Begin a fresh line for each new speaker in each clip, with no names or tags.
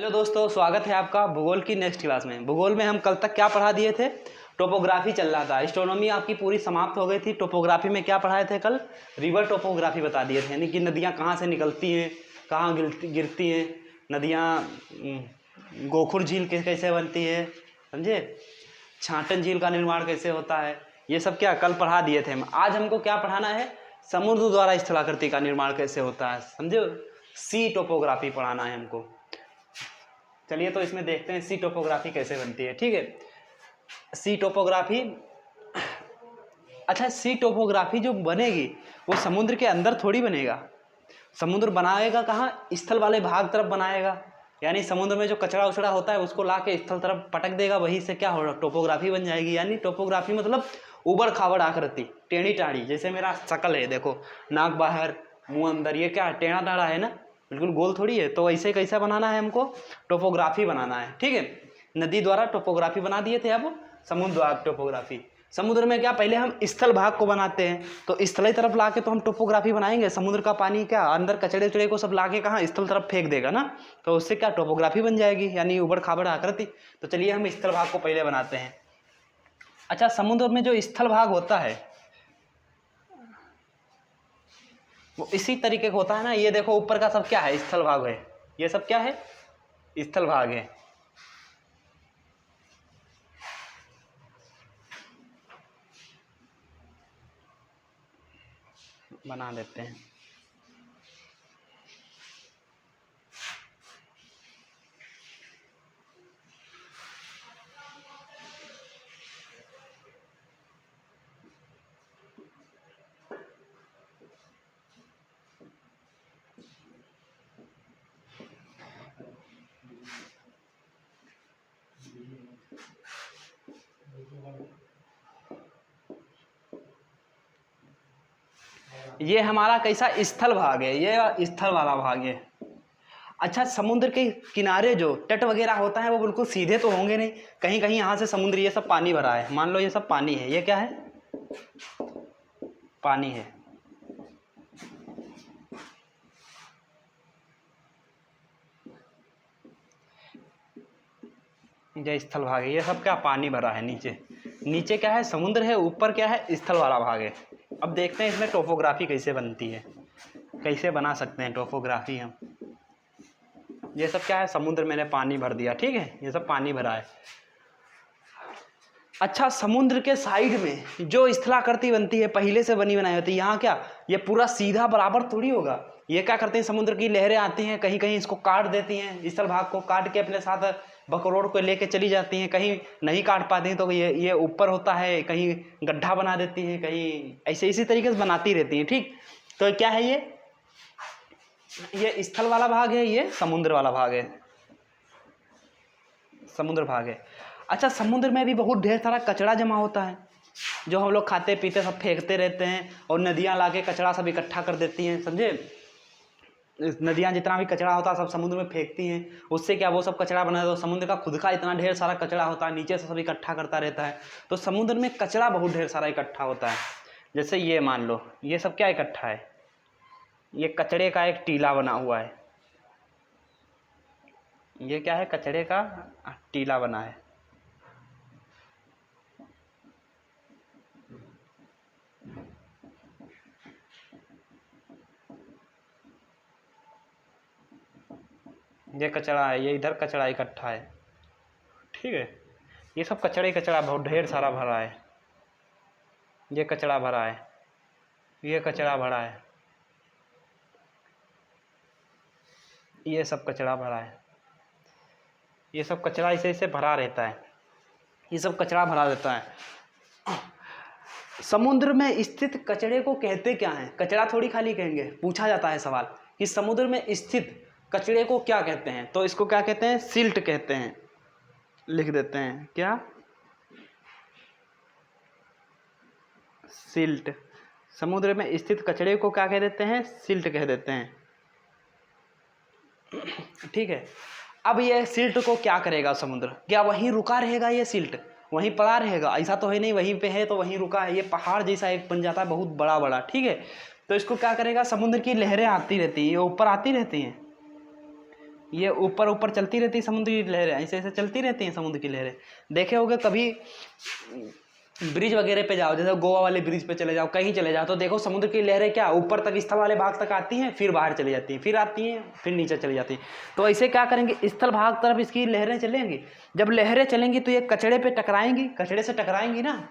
Hello दोस्तों, स्वागत है आपका भूगोल की नेक्स्ट क्लास में। भूगोल में हम कल तक क्या पढ़ा दिए थे? टोपोग्राफी चल रहा था। एस्ट्रोनॉमी आपकी पूरी समाप्त हो गई थी। टोपोग्राफी में क्या पढ़ाए थे कल? रिवर टोपोग्राफी बता दिए थे, यानी कि नदियाँ कहाँ से निकलती हैं, कहाँ गिरती हैं नदियाँ, गोखुर झील कैसे बनती है, समझे? छाटन झील का निर्माण कैसे होता है, ये सब क्या कल पढ़ा दिए थे हम। आज हमको क्या पढ़ाना है? समुद्र द्वारा स्थलाकृति का निर्माण कैसे होता है, समझे? सी टोपोग्राफी पढ़ाना है हमको। चलिए तो इसमें देखते हैं सी टोपोग्राफी कैसे बनती है। ठीक है, सी टोपोग्राफी। अच्छा, सी टोपोग्राफी जो बनेगी वो समुद्र के अंदर थोड़ी बनेगा। समुद्र बनाएगा कहाँ? स्थल वाले भाग तरफ बनाएगा, यानी समुद्र में जो कचरा उचड़ा होता है उसको ला के स्थल तरफ पटक देगा, वहीं से क्या होगा? टोपोग्राफी बन जाएगी। यानी टोपोग्राफी मतलब उबड़ खाबड़ आकृति, टेढ़ी टाढ़ी। जैसे मेरा शकल है, देखो, नाक बाहर मुंह अंदर, ये क्या टेढ़ा टाढ़ा है ना, बिल्कुल गोल थोड़ी है। तो ऐसे कैसा बनाना है हमको? टोपोग्राफी बनाना है। ठीक है, नदी द्वारा टोपोग्राफी बना दिए थे, अब समुद्र द्वारा टोपोग्राफी। समुद्र में क्या, पहले हम स्थल भाग को बनाते हैं, तो स्थलीय तरफ ला के तो हम टोपोग्राफी बनाएंगे। समुद्र का पानी क्या अंदर कचड़े उचड़े को सब ला के कहाँ? स्थल तरफ फेंक देगा ना, तो उससे क्या टोपोग्राफी बन जाएगी, यानी उबड़ खाबड़ आकृति। तो चलिए हम स्थल भाग को पहले बनाते हैं। अच्छा, समुद्र में जो स्थल भाग होता है वो इसी तरीके का होता है ना। ये देखो ऊपर का सब क्या है? स्थल भाग है। ये सब क्या है? स्थल भाग है। बना देते हैं। ये हमारा कैसा स्थल भाग है? ये स्थल वाला भाग है। अच्छा, समुद्र के किनारे जो तट वगैरह होता है वो बिल्कुल सीधे तो होंगे नहीं, कहीं कहीं यहाँ से समुद्र, ये सब पानी भरा है, मान लो ये सब पानी है। ये क्या है? पानी है। ये स्थल भाग है। ये सब क्या? पानी भरा है। नीचे नीचे क्या है? समुद्र है। ऊपर क्या है? स्थल वाला भाग है। अब देखते हैं इसमें टोपोग्राफी कैसे बनती है, कैसे बना सकते हैं टोपोग्राफी हम। ये सब क्या है? समुद्र मैंने पानी भर दिया, ठीक है, ये सब पानी भरा है। अच्छा, समुद्र के साइड में जो स्थलाकृति बनती है पहले से बनी बनाई होती है, यहाँ क्या ये पूरा सीधा बराबर थोड़ी होगा। ये क्या करते हैं? समुद्र की लहरें आती हैं, कहीं कहीं इसको काट देती हैं, स्थल भाग को काट के अपने साथ बकरोड़ को लेके चली जाती हैं। कहीं नहीं काट पाती हैं तो ये ऊपर होता है, कहीं गड्ढा बना देती हैं, कहीं ऐसे इसी तरीके से बनाती रहती हैं। ठीक, तो क्या है? ये स्थल वाला भाग है, ये समुद्र वाला भाग है, समुद्र भाग है। अच्छा, समुद्र में भी बहुत ढेर सारा कचरा जमा होता है, जो हम लोग खाते पीते सब फेंकते रहते हैं, और नदियाँ लाके कचरा सब इकट्ठा कर देती हैं, समझे? नदियाँ जितना भी कचरा होता है सब समुद्र में फेंकती हैं। उससे क्या वो सब कचरा बना, तो समुद्र का खुद का इतना ढेर सारा कचरा होता है, नीचे से सब इकट्ठा करता रहता है, तो समुद्र में कचरा बहुत ढेर सारा इकट्ठा होता है। जैसे ये मान लो, ये सब क्या इकट्ठा है? ये कचड़े का एक टीला बना हुआ है। ये क्या है? कचड़े का टीला बना है। ये कचरा है, ये इधर कचरा इकट्ठा है, ठीक है। ये सब कचड़ा ही कचड़ा बहुत ढेर सारा भरा है। ये कचड़ा भरा है, ये कचड़ा भरा है, ये सब कचड़ा भरा है। ये सब कचरा ऐसे ऐसे भरा रहता है, ये सब कचरा भरा रहता है। समुद्र में स्थित कचड़े को कहते क्या है? कचड़ा थोड़ी खाली कहेंगे, पूछा जाता है सवाल कि समुद्र में स्थित कचड़े को क्या कहते हैं, तो इसको क्या कहते हैं? सिल्ट कहते हैं। लिख देते हैं क्या? सिल्ट। समुद्र में स्थित कचड़े को क्या कह देते हैं? सिल्ट कह देते हैं, ठीक है। अब ये सिल्ट को क्या करेगा समुद्र? क्या वहीं रुका रहेगा? ये सिल्ट वहीं पड़ा रहेगा? ऐसा तो है नहीं, वहीं पे है तो वहीं रुका है। ये पहाड़ जैसा एक बन जाता है, बहुत बड़ा बड़ा, ठीक है। तो इसको क्या करेगा? समुद्र की लहरें आती रहती है, ये ऊपर आती रहती हैं, ये ऊपर ऊपर चलती रहती है समुद्र की लहरें, ऐसे ऐसे चलती रहती हैं समुद्र की लहरें। देखे होगे कभी ब्रिज वगैरह पे जाओ, जैसे गोवा वाले ब्रिज पे चले जाओ, कहीं चले जाओ, तो देखो समुद्र की लहरें क्या ऊपर तक स्थल वाले भाग तक आती हैं, फिर बाहर चली जाती हैं, फिर आती हैं, फिर नीचे चली जाती हैं। तो ऐसे क्या करेंगे, स्थल भाग तरफ इसकी लहरें चलेंगी। जब लहरें चलेंगी तो ये कचड़े पे टकराएंगी, कचड़े से टकराएंगी ना,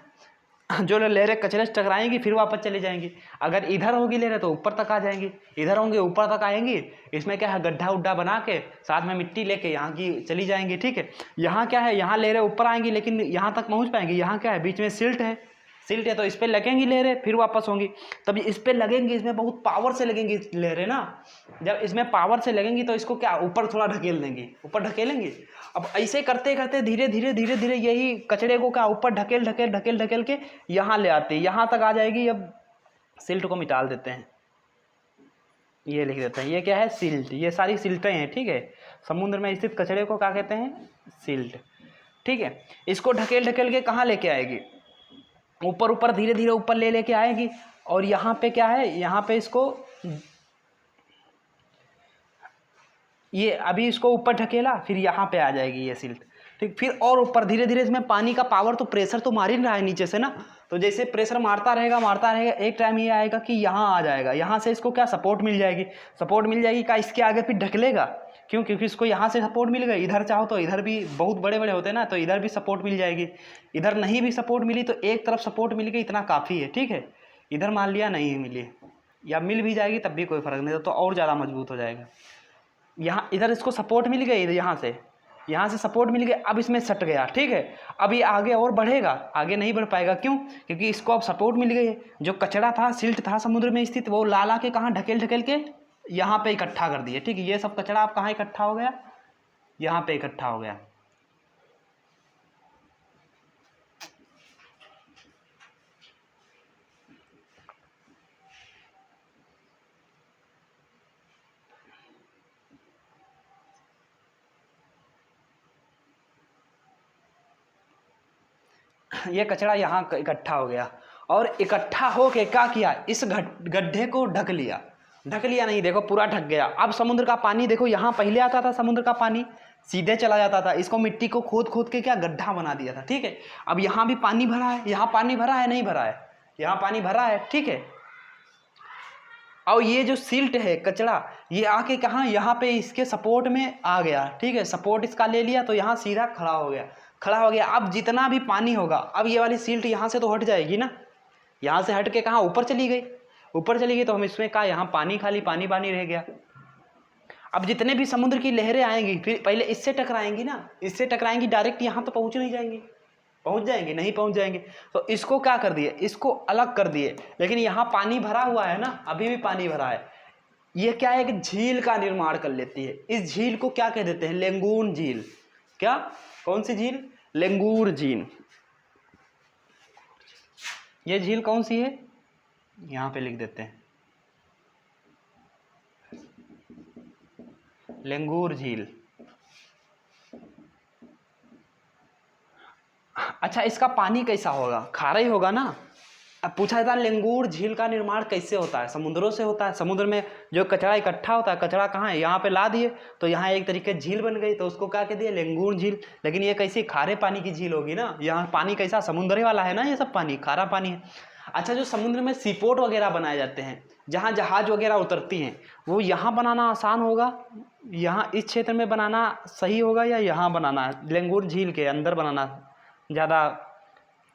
जो लहरें कचरे से टकराएंगी फिर वापस चली जाएंगी। अगर इधर होगी लहरें तो ऊपर तक आ जाएंगी, इधर होंगे ऊपर तक आएंगी। इसमें क्या है, गड्ढा उड्ढा बना के साथ में मिट्टी लेके यहाँ की चली जाएंगी। ठीक है, यहाँ क्या है, यहाँ लहरें ऊपर आएंगी लेकिन यहाँ तक पहुँच पाएंगी। यहाँ क्या है, बीच में सिल्ट है, सिल्ट है तो इस पर लगेंगी लहरें, फिर वापस होंगी। तब इस पर लगेंगी, इसमें बहुत पावर से लगेंगी लहरें ना। जब इसमें पावर से लगेंगी तो इसको क्या ऊपर थोड़ा ढकेल देंगी, ऊपर ढकेलेंगी। अब ऐसे करते करते धीरे धीरे धीरे धीरे यही कचड़े को क्या ऊपर ढकेल ढकेल ढकेल ढकेल के यहाँ ले आते हैं, यहाँ तक आ जाएगी। अब सिल्ट को मिटा देते हैं, ये लिख देते हैं, ये क्या है, सिल्ट। ये सारी सिल्टें हैं। ठीक है, समुद्र में स्थित कचड़े को क्या कहते हैं, सिल्ट। ठीक है, इसको ढकेल ढकेल के कहाँ लेके आएगी, ऊपर ऊपर धीरे धीरे ऊपर ले लेके आएगी। और यहाँ पे क्या है, यहाँ पे इसको ये अभी इसको ऊपर ढकेला, फिर यहाँ पे आ जाएगी ये सिल्ट। ठीक, फिर और ऊपर धीरे धीरे इसमें पानी का पावर तो प्रेशर तो मार ही रहा है नीचे से ना, तो जैसे प्रेशर मारता रहेगा, एक टाइम ये आएगा कि यहाँ आ जाएगा। यहाँ से इसको क्या सपोर्ट मिल जाएगी, सपोर्ट मिल जाएगी का इसके आगे फिर ढकेलेगा। क्यों, क्योंकि इसको यहाँ से सपोर्ट मिल गई। इधर चाहो तो इधर भी बहुत बड़े बड़े होते हैं ना, तो इधर भी सपोर्ट मिल जाएगी। इधर नहीं भी सपोर्ट मिली तो एक तरफ सपोर्ट मिल गई, इतना काफ़ी है। ठीक है, इधर मान लिया नहीं मिली या मिल भी जाएगी तब भी कोई फ़र्क नहीं, तो और ज़्यादा मजबूत हो जाएगा। यहाँ इधर इसको सपोर्ट मिल गई, यहाँ से सपोर्ट मिल गया, अब इसमें सट गया। ठीक है, अब ये आगे और बढ़ेगा, आगे नहीं बढ़ पाएगा। क्यों, क्योंकि इसको अब सपोर्ट मिल गई है। जो कचड़ा था, सिल्ट था समुद्र में स्थित, वो ला के कहाँ ढकेल ढकेल के यहाँ पे इकट्ठा कर दिए। ठीक है, ये सब कचड़ा अब कहाँ इकट्ठा हो गया, यहाँ पे इकट्ठा हो गया। ये कचरा यहाँ इकट्ठा हो गया और इकट्ठा होके क्या किया, इस गड्ढे को ढक लिया नहीं, देखो पूरा ढक गया। अब समुद्र का पानी देखो, यहाँ पहले आता था समुद्र का पानी सीधे चला जाता था, इसको मिट्टी को खोद खोद के क्या गड्ढा बना दिया था। ठीक है, अब यहाँ भी पानी भरा है, यहाँ पानी भरा है नहीं भरा है, यहाँ पानी भरा है। ठीक है, और ये जो सिल्ट है कचड़ा, ये आके कहाँ, यहाँ पे इसके सपोर्ट में आ गया। ठीक है, सपोर्ट इसका ले लिया तो यहाँ सीधा खड़ा हो गया। अब जितना भी पानी होगा, अब ये वाली सिल्ट यहाँ से तो हट जाएगी ना, यहाँ से हट के कहाँ ऊपर चली गई, तो हम इसमें कहा यहाँ पानी, खाली पानी रह गया। अब जितने भी समुद्र की लहरें आएंगी, फिर पहले इससे टकराएंगी ना, इससे टकराएंगी, डायरेक्ट यहाँ तो पहुँच नहीं जाएंगी, नहीं पहुँच जाएंगे। तो इसको क्या कर दिए, इसको अलग कर दिए। लेकिन यहाँ पानी भरा हुआ है ना, अभी भी पानी भरा है। ये क्या है कि झील का निर्माण कर लेती है। इस झील को क्या कह देते हैं, लेंगुर झील। क्या, कौन सी झील, लेंगुर झील। ये झील कौन सी है, यहाँ पे लिख देते हैं, लेंगुर झील। अच्छा, इसका पानी कैसा होगा, खारा ही होगा ना। अब पूछा जाता है लेंगुर झील का निर्माण कैसे होता है, समुद्रों से होता है। समुद्र में जो कचरा इकट्ठा होता है, कचरा कहाँ है, यहाँ पे ला दिए तो यहाँ एक तरीके झील बन गई, तो उसको क्या कह दिया, लेंगुर झील। लेकिन ये कैसी, खारे पानी की झील होगी ना, यहाँ पानी कैसा, समुद्र वाला है ना, ये सब पानी खारा पानी है। अच्छा, जो समुद्र में सी पोर्ट वगैरह बनाए जाते हैं, जहाँ जहाज वगैरह उतरती हैं, वो यहाँ बनाना आसान होगा, यहाँ इस क्षेत्र में बनाना सही होगा, या यहाँ बनाना, लेंगुर झील के अंदर बनाना ज़्यादा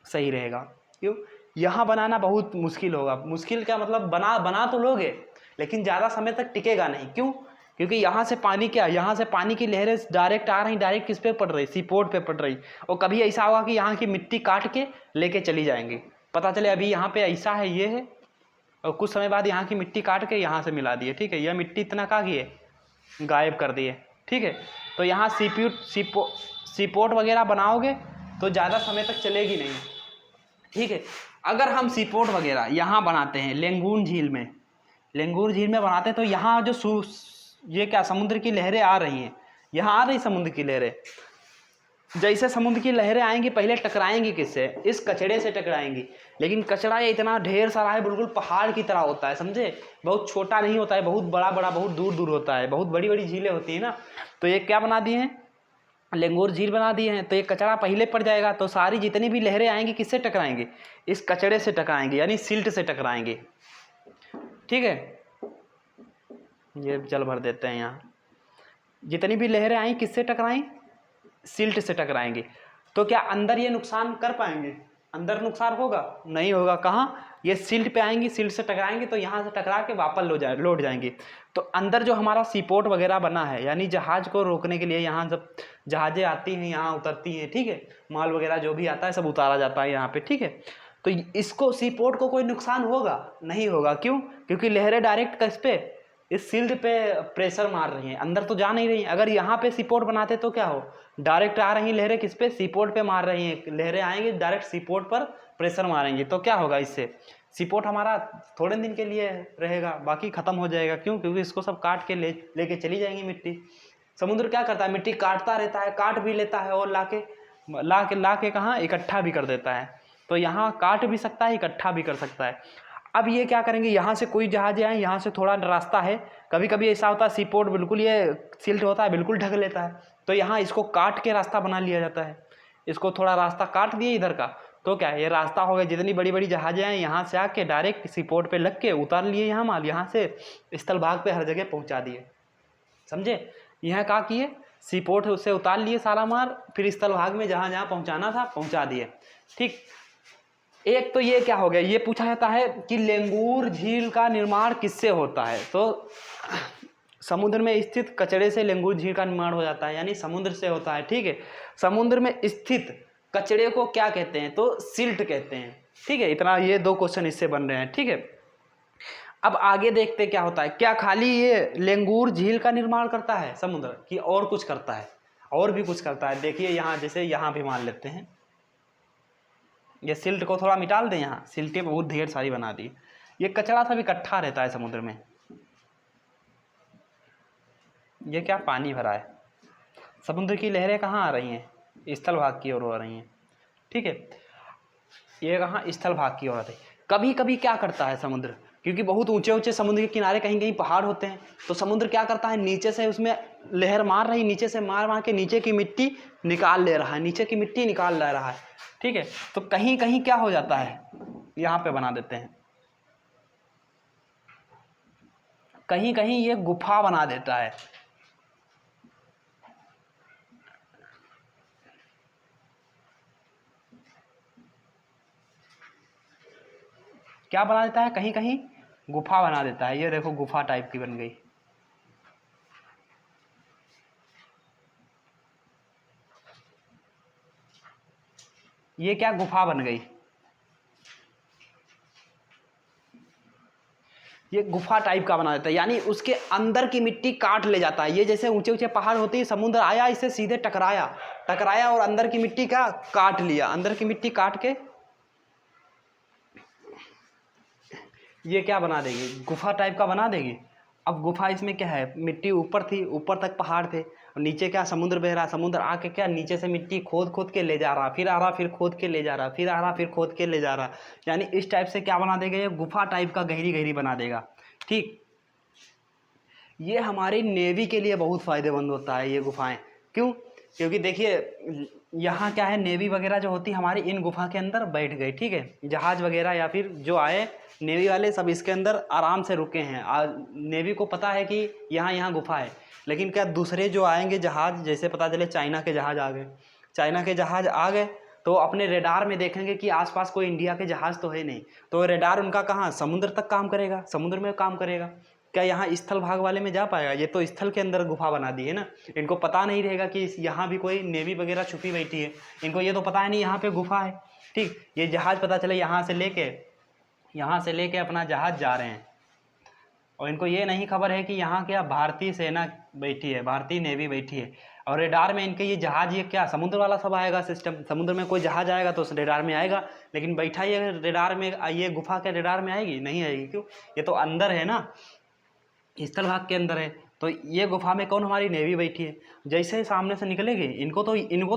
सही रहेगा। क्यों, यहाँ बनाना बहुत मुश्किल होगा। मुश्किल क्या मतलब, बना तो लोगे लेकिन ज़्यादा समय तक टिकेगा नहीं। क्यों, क्योंकि यहाँ से पानी क्या, यहाँ से पानी की लहरें डायरेक्ट आ रही, डायरेक्ट किस पे पड़ रही, सी पोर्ट पे पड़ रही। और कभी ऐसा होगा कि यहाँ की मिट्टी काट के लेके चली जाएंगी, पता चले अभी यहाँ पे ऐसा है, ये है, और कुछ समय बाद यहाँ की मिट्टी काट के यहाँ से मिला दिए। ठीक है, यह मिट्टी इतना का किए, गायब कर दिए। ठीक है, तो यहाँ सी पोर्ट वगैरह बनाओगे तो ज़्यादा समय तक चलेगी नहीं। ठीक है, अगर हम सी पोर्ट वगैरह यहाँ बनाते हैं लेंगुर झील में बनाते हैं, तो यहाँ जो ये क्या, समुद्र की लहरें आ रही हैं, यहाँ आ रही समुद्र की लहरें, जैसे समुद्र की लहरें आएंगी पहले टकराएंगी किससे, इस कचड़े से टकराएंगी। लेकिन कचड़ा ये इतना ढेर सारा है, बिल्कुल पहाड़ की तरह होता है, समझे, बहुत छोटा नहीं होता है, बहुत बड़ा बड़ा, बहुत दूर दूर होता है, बहुत बड़ी बड़ी झीलें होती है ना। तो ये क्या बना दिए हैं, लेंगुर झील बना दिए हैं। तो ये कचड़ा पहले पड़ जाएगा, तो सारी जितनी भी लहरें आएंगी किससे टकराएंगी, इस कचड़े से टकराएंगे, यानी सिल्ट से टकराएंगे। ठीक है, ये जल भर देते हैं यहाँ। जितनी भी लहरें आई किससे टकराएं, सिल्ट से टकराएंगे। तो क्या अंदर ये नुकसान कर पाएंगे, अंदर नुकसान होगा, नहीं होगा। कहाँ, ये सिल्ट पे आएंगी, सिल्ट से टकराएंगे तो यहाँ से टकरा के वापस लौट जाएंगे। तो अंदर जो हमारा सीपोर्ट वगैरह बना है, यानी जहाज को रोकने के लिए, यहाँ जब जहाजें आती हैं यहाँ उतरती हैं, ठीक है, माल वगैरह जो भी आता है सब उतारा जाता है यहाँ पे, ठीक है। तो इसको सीपोर्ट को कोई नुकसान होगा, नहीं होगा। क्यों, क्योंकि लहरें डायरेक्ट किस पे, इस सिल्ट पे प्रेशर मार रही हैं, अंदर तो जा नहीं रही हैं। अगर यहाँ पे सीपोर्ट बनाते तो क्या हो, डायरेक्ट आ रही लहरें किस पे, सीपोर्ट पे मार रही हैं, लहरें आएंगी डायरेक्ट सीपोर्ट पर प्रेशर मारेंगे। तो क्या होगा, इससे सीपोर्ट हमारा थोड़े दिन के लिए रहेगा, बाकी खत्म हो जाएगा। क्यों, क्योंकि इसको सब काट के लेके चली जाएंगी मिट्टी। समुद्र क्या करता है, मिट्टी काटता रहता है, काट भी लेता है और ला के कहाँ इकट्ठा भी कर देता है। तो यहाँ काट भी सकता है, इकट्ठा भी कर सकता है। अब ये क्या करेंगे, यहाँ से कोई जहाज आए, यहाँ से थोड़ा रास्ता है, कभी कभी ऐसा होता है सीपोर्ट बिल्कुल ये सिल्ट होता है, बिल्कुल ढक लेता है, तो यहाँ इसको काट के रास्ता बना लिया जाता है। इसको थोड़ा रास्ता काट दिए इधर का, तो क्या ये रास्ता हो गया, जितनी बड़ी बड़ी जहाजें आए यहाँ से आके डायरेक्ट सीपोर्ट पे लग के उतार लिए यहाँ माल, यहाँ से स्थल भाग पे हर जगह पहुँचा दिए, समझे। यहाँ क्या किए, सीपोर्ट उससे उतार लिए सारा माल, फिर स्थल भाग में जहाँ जहाँ पहुँचाना था पहुँचा दिए। ठीक, एक तो ये क्या हो गया, ये पूछा जाता है कि लेंगुर झील का निर्माण किससे होता है। तो समुद्र में स्थित कचड़े से लेंगुर झील का निर्माण हो जाता है, यानी समुद्र से होता है। ठीक है, समुद्र में स्थित कचड़े को क्या कहते हैं, तो सिल्ट कहते हैं। ठीक है, इतना, ये 2 क्वेश्चन इससे बन रहे हैं। ठीक है, अब आगे देखते क्या होता है। क्या खाली ये लेंगुर झील का निर्माण करता है समुद्र, कि और कुछ करता है, और भी कुछ करता है। देखिए यहाँ, जैसे यहाँ भी मान लेते हैं, ये सिल्ट को थोड़ा मिटाल दें, यहाँ सिल्टें बहुत ढेर सारी बना दी। ये कचरा सब इकट्ठा रहता है समुद्र में। ये क्या, पानी भरा है, समुद्र की लहरें कहाँ आ रही हैं, स्थल भाग की ओर हो रही हैं। ठीक है, ये कहाँ, स्थल भाग की ओर आती है। कभी कभी क्या करता है समुद्र, क्योंकि बहुत ऊंचे ऊंचे समुद्र के किनारे कहीं कहीं पहाड़ होते हैं, तो समुद्र क्या करता है, नीचे से उसमें लहर मार रही, नीचे से मार के नीचे की मिट्टी निकाल ले रहा है, नीचे की मिट्टी निकाल ले रहा है। ठीक है, तो कहीं कहीं क्या हो जाता है, यहाँ पे बना देते हैं, कहीं कहीं ये गुफा बना देता है। क्या बना देता है, कहीं कहीं गुफा बना देता है। ये देखो गुफा टाइप की बन गई। ये क्या, गुफा बन गई, ये गुफा टाइप का बना देता है, यानी उसके अंदर की मिट्टी काट ले जाता है। ये जैसे ऊंचे ऊंचे पहाड़ होते हैं, समुद्र आया इससे सीधे टकराया और अंदर की मिट्टी का काट लिया, अंदर की मिट्टी काट के ये क्या बना देगी, गुफा टाइप का बना देगी। अब गुफा इसमें क्या है, मिट्टी ऊपर थी, ऊपर तक पहाड़ थे, और नीचे क्या, समुद्र बह रहा, समुद्र आके क्या नीचे से मिट्टी खोद खोद के ले जा रहा, फिर आ रहा, फिर खोद के ले जा रहा, फिर आ रहा, फिर खोद के ले जा रहा, यानी इस टाइप से क्या बना देगा, ये गुफा टाइप का गहरी गहरी बना देगा। ठीक, ये हमारी नेवी के लिए बहुत फ़ायदेमंद होता है ये गुफाएं। क्यों, क्योंकि देखिए यहाँ क्या है, नेवी वगैरह जो होती हमारी इन गुफा के अंदर बैठ गई। ठीक है, जहाज वगैरह या फिर जो आए नेवी वाले सब इसके अंदर आराम से रुके हैं। नेवी को पता है कि यहाँ गुफा है, लेकिन क्या दूसरे जो आएंगे जहाज, जैसे पता चले चाइना के जहाज आ गए, चाइना के जहाज आ गए तो अपने रेडार में देखेंगे कि आसपास कोई इंडिया के जहाज तो है नहीं, तो रेडार उनका कहाँ, समुद्र तक काम करेगा, समुद्र में काम करेगा। क्या यहाँ स्थल भाग वाले में जा पाएगा, ये तो स्थल के अंदर गुफा बना दी है ना, इनको पता नहीं रहेगा कि यहाँ भी कोई नेवी वगैरह छुपी बैठी है, इनको ये तो पता है नहीं यहाँ पे गुफा है। ठीक, ये जहाज पता चले यहाँ से लेके अपना जहाज जा रहे हैं, और इनको ये नहीं खबर है कि यहाँ क्या भारतीय सेना बैठी है, भारतीय नेवी बैठी है, और रेडार में इनके ये जहाज, ये क्या समुद्र वाला सब आएगा सिस्टम, समुद्र में कोई जहाज आएगा तो उस रेडार में आएगा, लेकिन बैठा ये रेडार में, ये गुफा के रेडार में आएगी नहीं आएगी। क्यों, ये तो अंदर है ना, स्थल भाग के अंदर है, तो ये गुफा में कौन, हमारी नेवी बैठी है। जैसे ही सामने से निकलेगी, इनको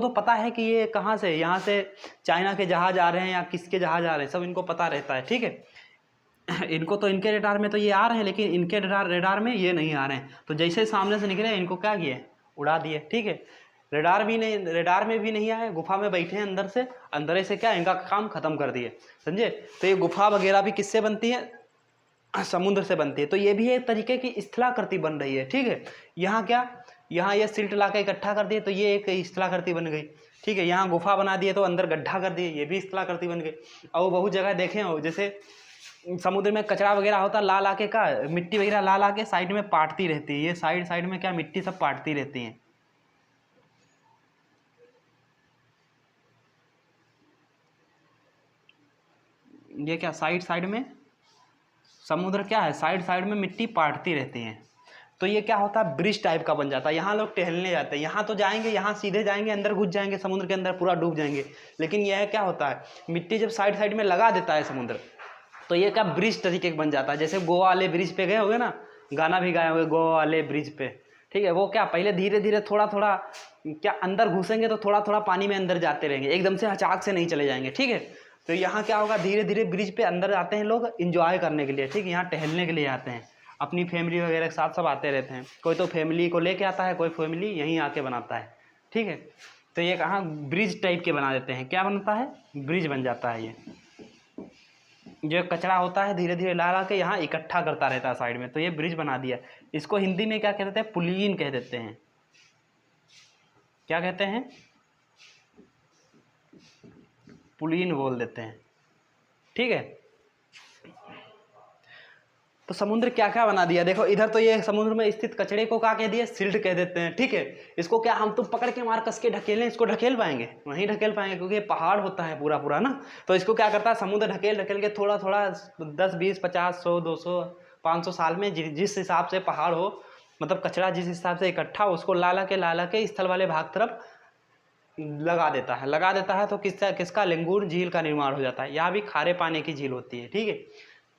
तो पता है कि ये कहाँ से, यहाँ से चाइना के जहाज आ रहे हैं या किसके जहाज आ रहे हैं, सब इनको पता रहता है, ठीक है। इनको तो इनके रेडार में तो ये आ रहे हैं, लेकिन इनके रेडार में ये नहीं आ रहे हैं। तो जैसे ही सामने से निकले, इनको क्या किए, उड़ा दिए, ठीक है। रेडार में भी नहीं आए, गुफा में बैठे हैं अंदर से, अंदर से क्या इनका काम खत्म कर दिए, समझे। तो ये गुफा वगैरह भी किससे बनती है, समुद्र से बनती है। तो ये भी एक तरीके की स्थलाकृति बन रही है, ठीक है। यहाँ क्या, यहाँ ये सिल्ट ला के इकट्ठा कर दिए, तो ये एक स्थलाकृति बन गई, ठीक है। यहाँ गुफा बना दिए तो अंदर गड्ढा कर दिए, ये भी स्थलाकृति बन गई। और बहुत जगह देखे हो, जैसे समुद्र में कचरा वगैरह होता, ला के का मिट्टी वगैरह ला के साइड में पाटती रहती है, ये साइड में क्या मिट्टी सब पाटती रहती है। ये क्या साइड में समुद्र क्या है, साइड में मिट्टी पाटती रहती है। तो ये क्या होता है, ब्रिज टाइप का बन जाता है। यहाँ लोग टहलने जाते हैं, यहाँ तो जाएंगे, यहाँ सीधे जाएंगे, अंदर घुस जाएंगे, समुद्र के अंदर पूरा डूब जाएंगे। लेकिन यह क्या होता है, मिट्टी जब साइड में लगा देता है समुद्र, तो ये क्या ब्रिज तरीके का बन जाता है। जैसे गोवा वाले ब्रिज पे गए होंगे ना, गाना भी गाए होंगे गोवा वाले ब्रिज पे, ठीक है। वो क्या पहले धीरे धीरे थोड़ा क्या अंदर घुसेंगे तो थोड़ा पानी में अंदर जाते रहेंगे, एकदम से अचानक से नहीं चले जाएंगे, ठीक है। तो यहाँ क्या होगा, धीरे धीरे ब्रिज पे अंदर आते हैं लोग इंजॉय करने के लिए, ठीक है। यहाँ टहलने के लिए आते हैं, अपनी फैमिली वगैरह के साथ सब आते रहते हैं। कोई तो फैमिली को लेके आता है, कोई फैमिली यहीं आके बनाता है, ठीक है। तो ये कहाँ ब्रिज टाइप के बना देते हैं, क्या बनता है, ब्रिज बन जाता है। ये जो कचरा होता है धीरे धीरे ला के यहाँ इकट्ठा करता रहता है साइड में, तो ये ब्रिज बना दिया। इसको हिंदी में क्या कह देते हैं, पुलीन कह देते हैं। क्या कहते हैं, पुलीन बोल देते हैं, ठीक है। तो समुद्र क्या क्या बना दिया, देखो इधर तो ये समुद्र में स्थित कचड़े को क्या कह दिया, सिल्ट कह देते हैं, ठीक है। इसको क्या हम तुम पकड़ के मार कस के ढकेलें, इसको ढकेल पाएंगे, नहीं ढकेल पाएंगे, क्योंकि ये पहाड़ होता है पूरा ना। तो इसको क्या करता है, समुद्र ढकेल के थोड़ा 10 20 50 100 200 500 साल में जिस हिसाब से पहाड़ हो, मतलब कचरा जिस हिसाब से इकट्ठा हो, उसको ला के स्थल वाले भाग तरफ लगा देता है। तो किसका लेंगुर झील का निर्माण हो जाता है। यहाँ भी खारे पानी की झील होती है, ठीक है।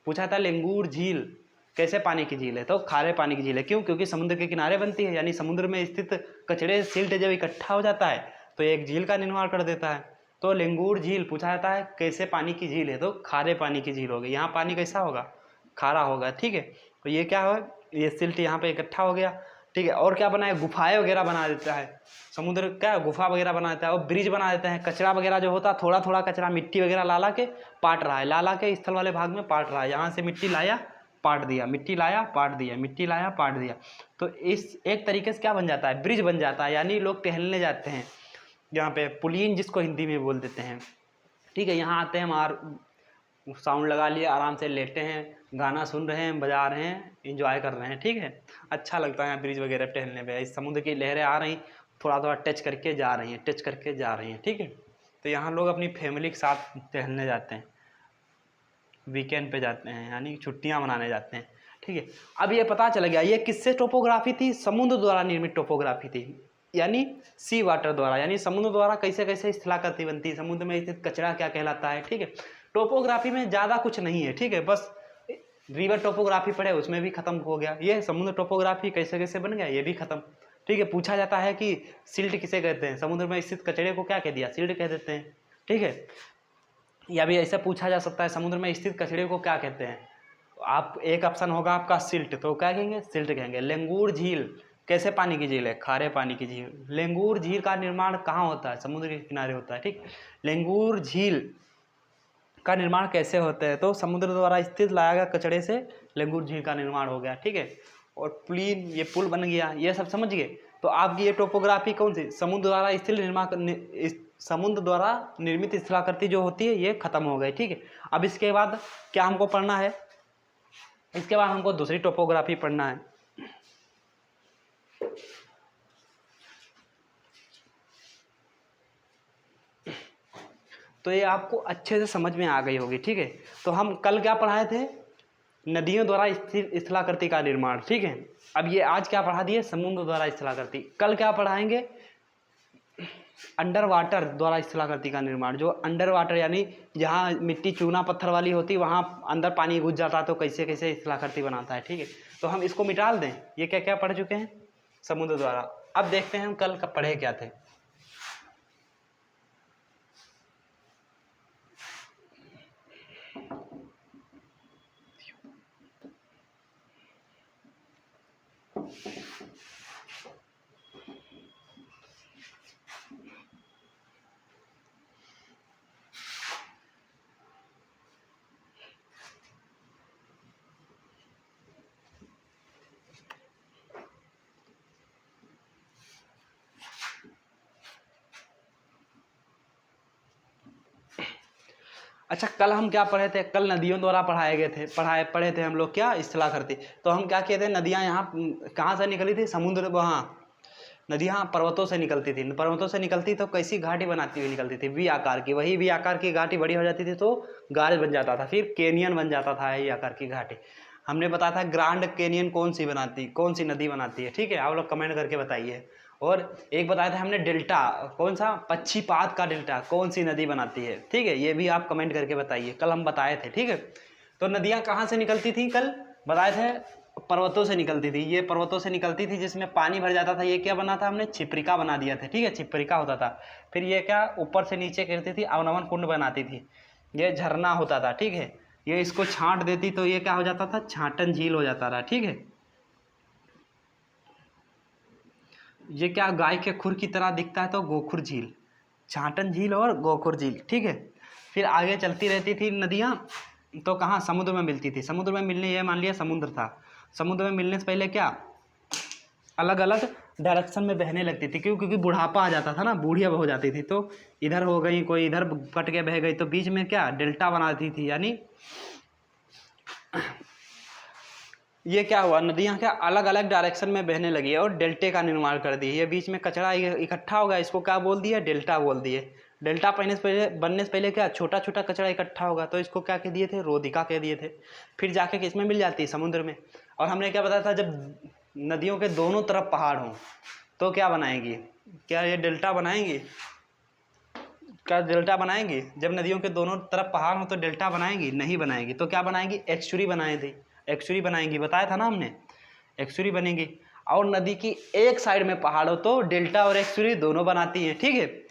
पूछा था लेंगुर झील कैसे पानी की झील है, तो खारे पानी की झील है। क्यों, क्योंकि समुद्र के किनारे बनती है, यानी समुद्र में स्थित कचड़े सिल्ट जब इकट्ठा हो जाता है तो एक झील का निर्माण कर देता है। तो लेंगुर झील पूछा जाता है कैसे पानी की झील है, तो खारे पानी की झील होगी। यहाँ पानी कैसा होगा, खारा होगा, ठीक है। तो ये क्या हो, ये सिल्ट यहाँ पे इकट्ठा हो गया, ठीक है। और क्या बनाए, गुफाएं वगैरह बना देता है समुद्र, क्या गुफा वगैरह बना देता है, और ब्रिज बना देते हैं। कचरा वगैरह जो होता है, थोड़ा कचरा मिट्टी वगैरह ला के पाट रहा है, ला के स्थल वाले भाग में पाट रहा है। यहाँ से मिट्टी लाया पाट दिया, मिट्टी लाया पाट दिया, मिट्टी लाया पाट दिया। तो इस एक तरीके से क्या बन जाता है, ब्रिज बन जाता है। यानी लोग टहलने जाते हैं यहाँ पे, पुलिन जिसको हिंदी में बोल देते हैं, ठीक है। यहाँ आते हैं, साउंड लगा लिए, आराम से लेटे हैं, गाना सुन रहे हैं, बजा रहे हैं, इंजॉय कर रहे हैं, ठीक है। अच्छा लगता है ब्रिज वगैरह टहलने पे। इस समुद्र की लहरें आ रही, थोड़ा टच करके जा रही हैं, ठीक है। तो यहाँ लोग अपनी फैमिली के साथ टहलने जाते हैं, वीकेंड पे जाते हैं, यानी छुट्टियाँ मनाने जाते हैं, ठीक है। अब ये पता चल गया ये किससे टोपोग्राफी थी, समुद्र द्वारा निर्मित टोपोग्राफी थी, यानी सी वाटर द्वारा, यानी समुद्र द्वारा कैसे स्थलाकृति बनती है, समुद्र में स्थित कचरा क्या कहलाता है, ठीक है। टोपोग्राफी में ज़्यादा कुछ नहीं है, ठीक है। बस रिवर टोपोग्राफी पढ़े, उसमें भी खत्म हो गया। ये समुद्र टोपोग्राफी कैसे बन गया, ये भी खत्म, ठीक है। पूछा जाता है कि सिल्ट किसे कहते हैं, समुद्र में स्थित कचड़े को क्या कह दिया, सिल्ट कह देते हैं, ठीक है। या भी ऐसा पूछा जा सकता है, समुद्र में स्थित कचड़े को क्या कहते हैं। आप एक ऑप्शन होगा आपका सिल्ट, तो क्या कहेंगे, सिल्ट कहेंगे। लेंगुर झील कैसे पानी की झील है, खारे पानी की झील। लेंगुर झील का निर्माण कहाँ होता है, समुद्र के किनारे होता है, ठीक। लेंगुर झील का निर्माण कैसे होता है, तो समुद्र द्वारा स्थित लाया गया कचड़े से लेंगुर झील का निर्माण हो गया, ठीक है। और पुलिन, ये पुल बन गया, ये सब समझ गए। तो आपकी ये टोपोग्राफी कौन सी, समुद्र द्वारा स्थित समुद्र द्वारा निर्मित स्थलाकृति जो होती है, ये खत्म हो गई, ठीक है। अब इसके बाद क्या हमको पढ़ना है, इसके बाद हमको दूसरी टोपोग्राफी पढ़ना है। तो ये आपको अच्छे से समझ में आ गई होगी, ठीक है। तो हम कल क्या पढ़ाए थे, नदियों द्वारा स्थिर स्थलाकृति का निर्माण, ठीक है। अब ये आज क्या पढ़ा दिए, समुद्र द्वारा स्थलाकृति। कल क्या पढ़ाएंगे, अंडर वाटर द्वारा स्थलाकृति का निर्माण। जो अंडर वाटर यानी जहाँ मिट्टी चूना पत्थर वाली होती, वहाँ अंदर पानी घुस जाता है, तो कैसे स्थलाकृति बनाता है, ठीक है। तो हम इसको मिटाल दें। ये क्या क्या पढ़ चुके हैं समुद्र द्वारा। अब देखते हैं हम कल कब पढ़े क्या थे। अच्छा, कल हम क्या पढ़े थे? कल नदियों द्वारा पढ़े थे हम लोग क्या, स्थलाकृति। तो हम क्या किए थे, नदियाँ यहाँ कहाँ से निकली थी? समुद्र, वहाँ नदियाँ पर्वतों से निकलती थी। पर्वतों से निकलती तो कैसी घाटी बनाती हुई निकलती थी? वी आकार की। वही वी आकार की घाटी बड़ी हो जाती थी तो गाज बन जाता था, फिर कैनियन बन जाता था। यही आकार की घाटी हमने बताया था। ग्रांड कैनियन कौन सी नदी बनाती है? ठीक है, आप लोग कमेंट करके बताइए। और एक बताया था हमने डेल्टा, कौन सा? पक्षीपात का डेल्टा कौन सी नदी बनाती है? ठीक है, ये भी आप कमेंट करके बताइए। कल हम बताए थे। ठीक है, तो नदियाँ कहाँ से निकलती थी? कल बताए थे पर्वतों से निकलती थी। ये पर्वतों से निकलती थी जिसमें पानी भर जाता था। ये क्या बना था हमने? छिप्रिका बना दिया था। ठीक है, छिप्रिका होता था। फिर ये क्या ऊपर से नीचे गिरती थी, अवनवन कुंड बनाती थी। ये झरना होता था। ठीक है, ये इसको छांट देती तो ये क्या हो जाता था? छाटन झील हो जाता था। ठीक है, ये क्या गाय के खुर की तरह दिखता है तो गोखुर झील, छाटन झील और गोखुर झील। ठीक है, फिर आगे चलती रहती थी नदियाँ तो कहाँ? समुद्र में मिलती थी। समुद्र में मिलने, ये मान लिया समुद्र था। समुद्र में मिलने से पहले क्या अलग अलग डायरेक्शन में बहने लगती थी। क्योंकि बुढ़ापा आ जाता था ना, बूढ़िया हो जाती थी तो इधर हो गई, कोई इधर कट के बह गई, तो बीच में क्या डेल्टा बनाती थी। यानी ये क्या हुआ, नदियाँ क्या अलग अलग डायरेक्शन में बहने लगी है और डेल्टे का निर्माण कर दी है। ये बीच में कचरा इकट्ठा होगा, इसको क्या बोल दिया? डेल्टा बोल दिए। डेल्टा बनने से पहले क्या छोटा छोटा कचरा इकट्ठा होगा तो इसको क्या कह दिए थे? रोधिका कह दिए थे। फिर जाके किसमें मिल जाती है? समुद्र में। और हमने क्या बताया था, जब नदियों के दोनों तरफ पहाड़ हों तो क्या बनाएंगी? क्या ये डेल्टा बनाएंगी? क्या डेल्टा बनाएंगी? जब नदियों के दोनों तरफ पहाड़ हो तो डेल्टा बनाएंगी? नहीं बनाएगी। तो क्या बनाएंगी? एक्सचुरी बनाए थे, एक्सचुरी बनाएंगी। बताया था ना हमने, एक्सचुरी बनेंगी। और नदी की एक साइड में पहाड़ हो तो डेल्टा और एक्सचुरी दोनों बनाती हैं। ठीक है,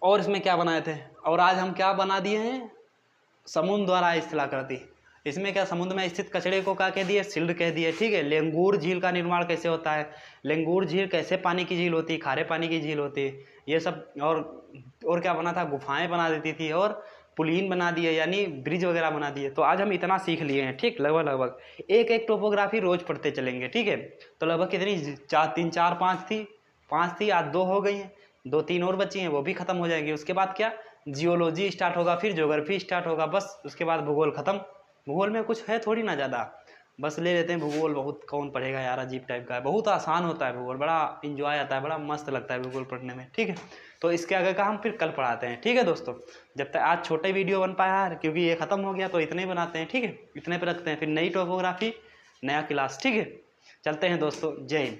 और इसमें क्या बनाए थे? और आज हम क्या बना दिए हैं? समुद्र द्वारा स्थलाकृति। इसमें क्या समुद्र में स्थित कचड़े को क्या कह दिए? सिल्ड कह दिए। ठीक है, लेंगूर झील का निर्माण कैसे होता है? लेंगूर झील कैसे पानी की झील होती है? खारे पानी की झील होती है। ये सब और क्या बना था? गुफाएं बना देती थी और पुलीन बना दिए, यानी ब्रिज वगैरह बना दिए। तो आज हम इतना सीख लिए हैं। ठीक, लगभग एक एक टोपोग्राफी रोज पढ़ते चलेंगे। ठीक है, तो लगभग कितनी? 5 थी, आज 2 हो गई हैं। 2-3 और बची हैं, वो भी खत्म हो जाएंगी। उसके बाद क्या? जियोलॉजी स्टार्ट होगा, फिर ज्योग्राफी स्टार्ट होगा, बस उसके बाद भूगोल खत्म। भूगोल में कुछ है थोड़ी ना ज़्यादा, बस ले लेते हैं भूगोल। बहुत कौन पढ़ेगा यार, अजीब टाइप का है। बहुत आसान होता है भूगोल, बड़ा इंजॉय आता है, बड़ा मस्त लगता है भूगोल पढ़ने में। ठीक है, तो इसके आगे का हम फिर कल पढ़ाते हैं। ठीक है दोस्तों, जब तक आज छोटे वीडियो बन पाया है क्योंकि ये ख़त्म हो गया तो इतने ही बनाते हैं। ठीक है, इतने पे रखते हैं, फिर नई टोपोग्राफी, नया क्लास। ठीक है, चलते हैं दोस्तों, जय हिंद।